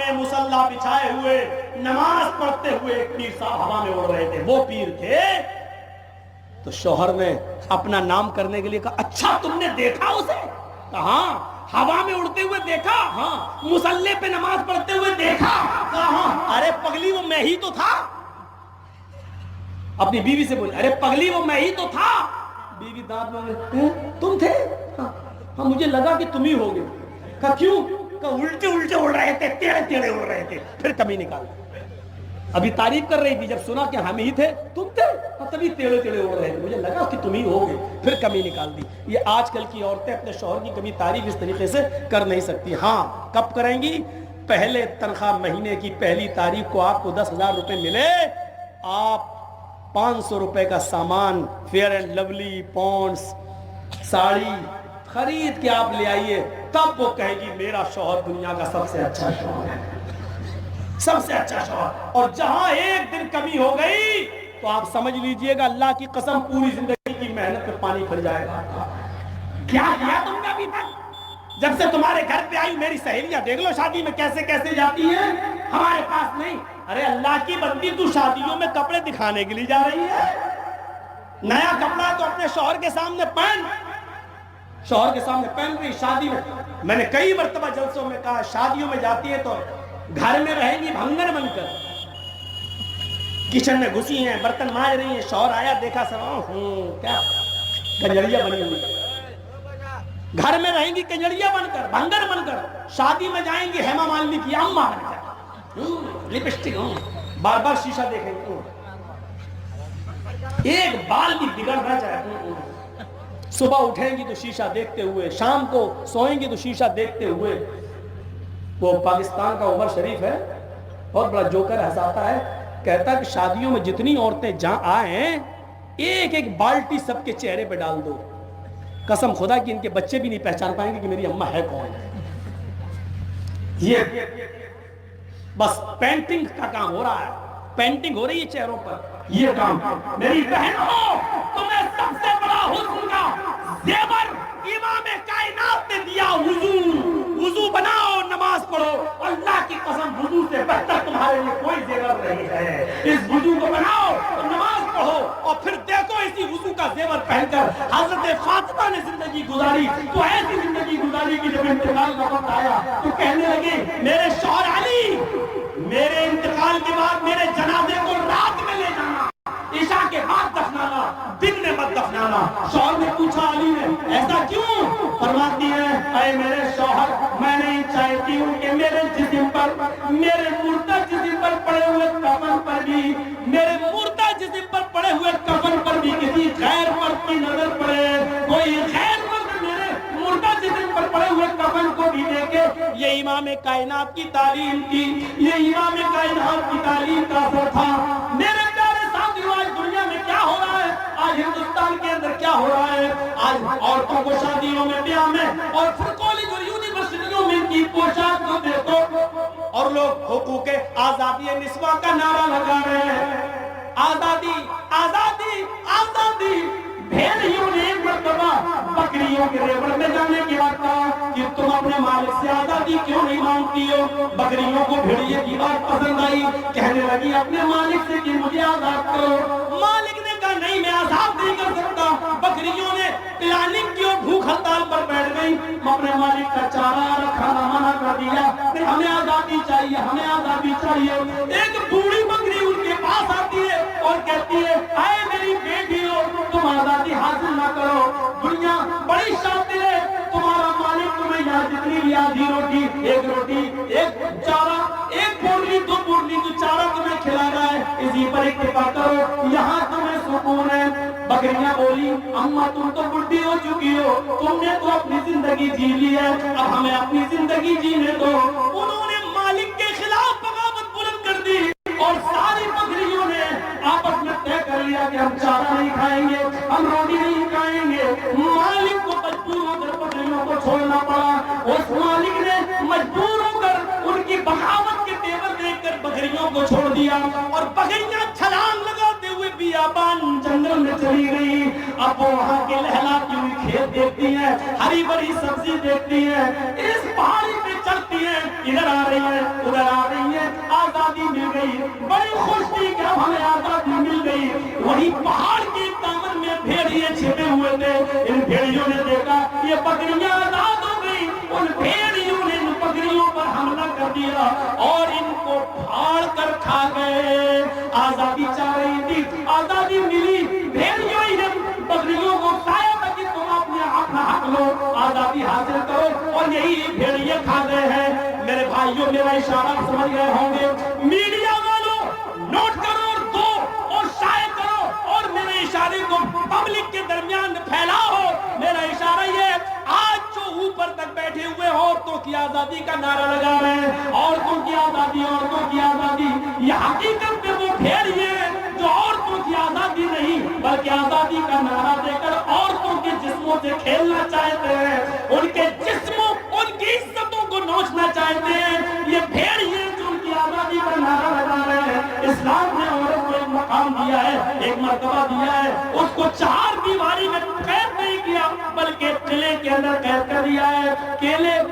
میں مصلی بچھائے ہوئے نماز پڑھتے ہوئے ایک پیر صاحب ہوا میں اڑ رہے تھے. وہ پیر تھے. تو شوہر نے اپنا نام کرنے کے لیے کہا اچھا تم نے دیکھا اسے؟ ہاں. ہوا میں اڑتے ہوئے دیکھا؟ ہاں. مصلی پہ نماز پڑھتے ہوئے دیکھا؟ ہاں. ارے پگلی وہ میں ہی تو تھا. اپنی بیوی سے بولی ارے پگلی وہ میں ہی تو تھا. بیوی دانت میں تم تھے؟ ہاں مجھے لگا کہ تم ہی ہوگے. کہا کیوں؟ کہا الٹے الٹے اڑ رہے تھے, ٹیڑے ٹیڑے اڑ رہے تھے. پھر کمی نکال. ابھی تعریف کر رہی تھی, جب سنا کہ ہم ہی تھے. تم تھے؟ تبھی ٹیڑے ٹیڑے اڑ رہے تھے, مجھے لگا کہ تم ہی ہوگے. پھر کمی نکال دی. یہ آج کل کی عورتیں اپنے شوہر کی کبھی تعریف اس طریقے سے کر نہیں سکتی. ہاں کب کریں گی؟ پہلے تنخواہ مہینے کی پہلی تاریخ کو آپ کو 10,000 روپے ملے, آپ 500 روپے کا سامان Fair and Lovely, Ponds, sari خرید کے آپ لے آئیے, تب وہ کہے گی میرا شوہر دنیا کا سب سے اچھا شوہر ہے, سب سے اچھا شوہر. اور جہاں ایک دن کمی ہو گئی تو آپ سمجھ لیجئے گا اللہ کی قسم پوری زندگی کی محنت پہ پانی پھر جائے گا. کیا کیا تم نے ابھی تک؟ جب سے تمہارے گھر پہ آئی میری سہیلیاں دیکھ لو شادی میں کیسے کیسے جاتی ہیں, ہمارے پاس نہیں. ارے اللہ کی بندی, تو شادیوں میں کپڑے دکھانے کے لیے جا رہی ہے؟ نیا کپڑا تو اپنے شوہر کے سامنے پہن, شوہر کے سامنے پہن رہی. شادی میں نے کئی مرتبہ جلسوں میں کہا شادیوں میں جاتی ہے تو گھر میں رہیں گی بھنگر بن کر, کچن میں گھسی ہیں, برتن مانج رہی ہیں. شوہر آیا دیکھا سب کیا کنجڑیا بنی ہوئی. گھر میں رہیں گی کنجڑیا بن کر, بھنگر بن کر. شادی میں جائیں گی ہیما مالنی کی اماں بن کر, لپسٹک بار بار شیشہ دیکھیں گے, ایک بال بھی بگڑ نہ جائے. صبح اٹھیں گی تو شیشہ دیکھتے ہوئے, شام کو سوئیں گی تو شیشہ دیکھتے ہوئے. وہ پاکستان کا عمر شریف ہے, بہت بڑا جوکر ہنساتا ہے, کہتا ہے کہ شادیوں میں جتنی عورتیں جہاں آئیں ایک ایک بالٹی سب کے چہرے پہ ڈال دو, قسم خدا کہ ان کے بچے بھی نہیں پہچان پائیں گے کہ میری اماں ہے کون. یہ بس پینٹنگ کا کام ہو رہا ہے, پینٹنگ ہو رہی ہے چہروں پر. یہ کام میری بہنوں, تمہیں سب سے بڑا حسن کا زیور امام کائنات نے دیا وضو. وضو بناؤ, نماز پڑھو. اللہ کی قسم وضو سے بہتر تمہارے لیے کوئی زیور نہیں ہے. اس وضو کو بناؤ اور نماز پڑھو, اور پھر دیکھو اسی وضو کا زیور پہن کر حضرت فاطمہ نے زندگی گزاری. تو ایسی زندگی گزاری کی جب انتقال کا وقت آیا تو کہنے لگے میرے شوہر علی, میرے انتقال کے بعد میرے جنازے کو رات میں لے جانا, عشاء کے بعد دفنانا, دن میں مت دفنانا. شوہر نے پوچھا علی نے ایسا کیوں؟ فرماتی ہے اے میرے شوہر, میں نہیں چاہتی ہوں کہ میرے جسم پر, میرے مردہ جسم پر پڑے ہوئے کفن پر بھی, میرے مردہ جسم پر پڑے ہوئے کفن پر بھی کسی غیر مرد کی نظر پڑے, کوئی غیر مرد میرے مردہ جسم پر پڑے ہوئے کفن کو بھی دیکھے. یہ امام کائنات کی تعلیم تھی, یہ امام کائنات کی تعلیم کا اثر تھا. میرے پیارے ساتھیوں, آج دنیا میں کیا ہو رہا ہے, آج ہندوستان کے اندر کیا ہو رہا ہے؟ آج عورتوں کو شادیوں میں, بیاہ میں اور پھر کالج اور یونیورسٹیوں میں کی پوشاک کو دیکھو, اور لوگ حقوق آزادی نسواں کا نعرہ لگا رہے ہیں. آزادی آزادی آزادی. بھیڑیوں نے ایک مرتبہ بکریوں کے ریوڑ میں جانے کے بعد کہا کہ تم اپنے مالک سے آزادی کیوں نہیں مانگتی ہو؟ بکریوں کو بھیڑیے کی بات پسند آئی, کہنے لگی اپنے مالک سے کہ مجھے آزاد کرو. مالک نے کہا نہیں میں آزاد نہیں کر سکتا. بکریوں نے پلاننگ کی اور بھوک ہڑتال پر بیٹھ گئی. اپنے مالک کا چارہ کھانا منع کر دیا, ہمیں آزادی چاہیے, ہمیں آزادی چاہیے. ایک بوڑھی بکری ان کے پاس آتی ہے اور کہتی ہے اے میری بیٹیوں, تم آزادی حاصل نہ کرو, دنیا بڑی شاطر ہے, تمہارا مالک تمہیں یہاں جتنی بھی آدھی روٹی, ایک روٹی, ایک چارہ, ایک پورلی, دو پورلی جو چارہ تمہیں کھلا رہا ہے, اسی پر اکتفا کرو, یہاں تمہیں سکون ہے. بکریاں بولی اماں تم تو بڑھی ہو چکی ہو, تم نے تو اپنی زندگی جی لی ہے, اب ہمیں اپنی زندگی جینے دو. انہوں نے مالک کے خلاف بغاوت بلند کر دی اور ساری بکریوں نے آپس میں طے کر لیا کہ ہم چارہ نہیں کھائیں گے, ہم روٹی نہیں کھائیں گے. مالک کو مجبور ہو کر بکریوں کو چھوڑنا پڑا. اس مالک نے مجبور ہو کر ان کی بغاوت کے تیور دیکھ کر بکریوں کو چھوڑ دیا, اور بکریاں چھلانگ لگاتے ہوئے بیابان جنگل میں چلی گئی. اب وہ وہاں کے لہلاتی ہوئی کھیت دیکھتی ہیں, ہری بھری سبزی دیکھتی ہیں, اس پہاڑی پہ چلتی ہیں, ادھر آ رہی ہیں, ادھر آ گئی, بڑی خوش تھی کہ اب ہمیں آزادی مل گئی. وہی پہاڑ کے دامن میں بھیڑیے چھپے ہوئے تھے. ان بھیڑیوں نے دیکھا یہ بکریاں آزاد ہو گئی. ان بھیڑیوں نے ان بکریوں پر حملہ کر دیا اور ان کو پھاڑ کر کھا گئے. آزادی چاہ رہی تھی, آزادی ملی, بھیڑیوں ہی نے بکریوں کو کھایا کہ تم اپنے اپنا حق لو, آزادی حاصل کرو, اور یہی بھیڑیے کھا گئے ہیں. میرے بھائیوں میرا اشارہ سمجھ گئے ہوں گے. میڈیا والوں نوٹ کرو اور دو اور شائع کرو اور میرے اشارے کو پبلک کے درمیان پھیلاؤ. میرا اشارہ یہ, آج جو اوپر تک بیٹھے ہوئے عورتوں کی آزادی کا نعرہ لگا رہے ہیں, عورتوں کی آزادی, عورتوں کی آزادی, یہ حقیقت میں وہ بھیڑیے جو عورتوں کی آزادی نہیں بلکہ آزادی کا نعرہ دے کر عورتوں کے جسموں سے کھیلنا چاہتے ہیں, ان کے جسموں, ان کی عزتوں کو نوچنا چاہتے ہیں. یہ بھیڑیے جو ان کی آزادی کا نعرہ لگا رہے ہیں. اسلام نے عورت کو ایک مقام دیا ہے, ایک مرتبہ دیا ہے. اس کو چار دیواری میں قید نہیں کیا بلکہ قلعے کے اندر قید کر دیا ہے. قلعے